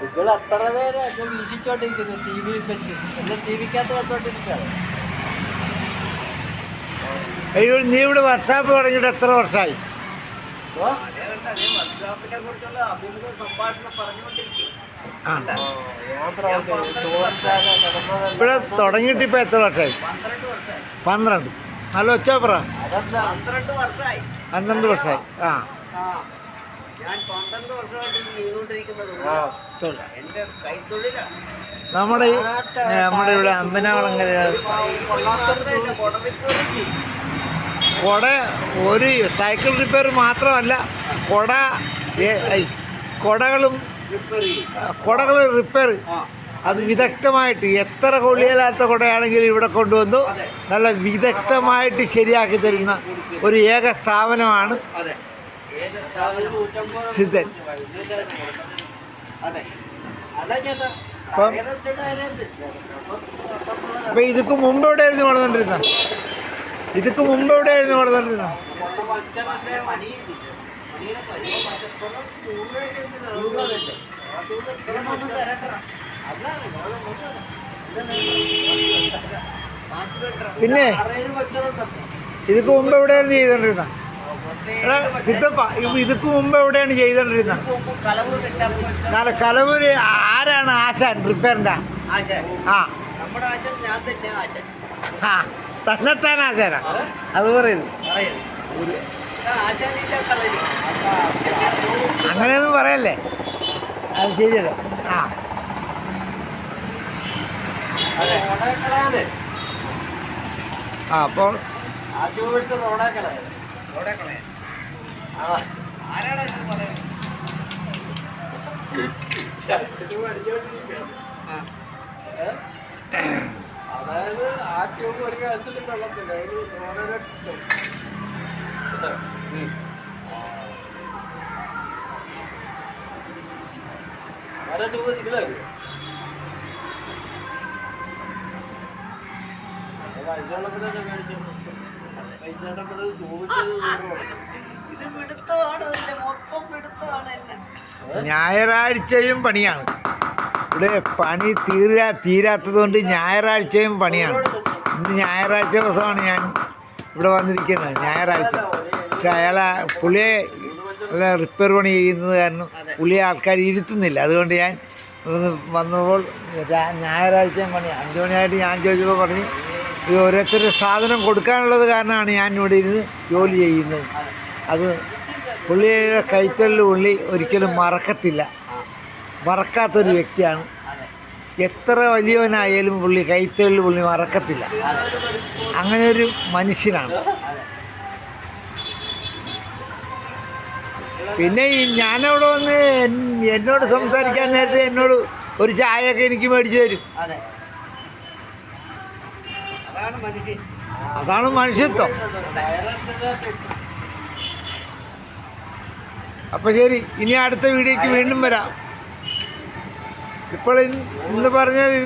നിങ്ങൾ അത്ര പേര് എന്നെ വീക്ഷിച്ചോണ്ടിരിക്കുന്നു ടി വി വെച്ച് എന്നെ ടി വിക്കകത്ത് കണ്ടോണ്ടിരിക്കുകയാണ്. നീ ഇവിടെ വർക്ക്ഷോപ്പ് തുടങ്ങിയിട്ട് എത്ര വർഷമായി? ഇവിടെ തുടങ്ങിയിട്ട് ഇപ്പൊ എത്ര വർഷമായി? 12. നല്ല ഒച്ചപ്പറ. 12 വർഷമായി. ആ നമ്മുടെ ഇവിടെ അമ്പനാവളങ്ങര കുട ഒരു സൈക്കിൾ റിപ്പയർ മാത്രമല്ല, കുടകൾ റിപ്പയർ അത് വിദഗ്ധമായിട്ട് എത്ര കൊള്ളിയല്ലാത്ത കുടയാണെങ്കിലും ഇവിടെ കൊണ്ടുവന്നു നല്ല വിദഗ്ധമായിട്ട് ശരിയാക്കി തരുന്ന ഒരു ഏക സ്ഥാപനമാണ് സിദ്ധൻ. അപ്പം ഇതൊക്കെ മുമ്പ് എവിടെയായിരുന്നു വളർന്നുകൊണ്ടിരുന്ന? പിന്നെ ഇതൊക്കെ മുമ്പ് എവിടെയായിരുന്നു ചെയ്തോണ്ടിരുന്ന? സിദ്ധപ്പ, ഇതൊക്കെ മുമ്പ് എവിടെയാണ് ചെയ്തോണ്ടിരുന്ന? കലവൂര്. ആരാണ് ആശാൻ റിപ്പയറിന്റെ? ആ തന്നെത്താൻ ആശാനാ അത് പറയുന്നു. അങ്ങനെയൊന്നും പറയല്ലേ, അത് ശരിയല്ലേ? അപ്പോൾ അതായത് ആ ട്യൂബ് ഒരു കാഴ്ചയിലും വെള്ളത്തില്ല, ഒരു ഓരോരോ ഓരോ ട്യൂബ് നിങ്ങളായിരുന്നു കഴിഞ്ഞോളപ്പോ മേടിച്ചു. ഞായറാഴ്ചയും പണിയാണ് ഇവിടെ. പണി തീരാത്തത് കൊണ്ട് ഞായറാഴ്ചയും പണിയാണ്. ഇന്ന് ഞായറാഴ്ച ദിവസമാണ് ഞാൻ ഇവിടെ വന്നിരിക്കുന്നത്, ഞായറാഴ്ച. പക്ഷെ പുള്ളിയെ റിപ്പയർ പണി ചെയ്യുന്നത് കാരണം പുള്ളിയെ ആൾക്കാർ ഇരുത്തുന്നില്ല. അതുകൊണ്ട് ഞാൻ വന്നപ്പോൾ ഞായറാഴ്ചയും പണിയാണ്. 5 മണിയായിട്ട് ഞാൻ ചോദിച്ചപ്പോൾ പറഞ്ഞ് ഈ ഓരോരുത്തരുടെ സാധനം കൊടുക്കാനുള്ളത് കാരണമാണ് ഞാൻ ഇവിടെ ഇരുന്ന് ജോലി ചെയ്യുന്നത്. അത് പുള്ളിയുടെ കൈത്തൊഴിൽ പുള്ളി ഒരിക്കലും മറക്കാത്തൊരു വ്യക്തിയാണ്. എത്ര വലിയവനായാലും കൈത്തൊഴിൽ പുള്ളി മറക്കത്തില്ല. അങ്ങനെ ഒരു മനുഷ്യനാണ്. പിന്നെ ഞാനവിടെ വന്ന് എന്നോട് സംസാരിക്കാൻ നേരത്തെ എന്നോട് ഒരു ചായയൊക്കെ എനിക്ക് മേടിച്ചു തരും. അതാണ് മനുഷ്യത്വം. അപ്പോൾ ശരി, ഇനി അടുത്ത വീഡിയോയ്ക്ക് വീണ്ടും വരാം. ഇപ്പോൾ ഇന്ന് പറഞ്ഞത്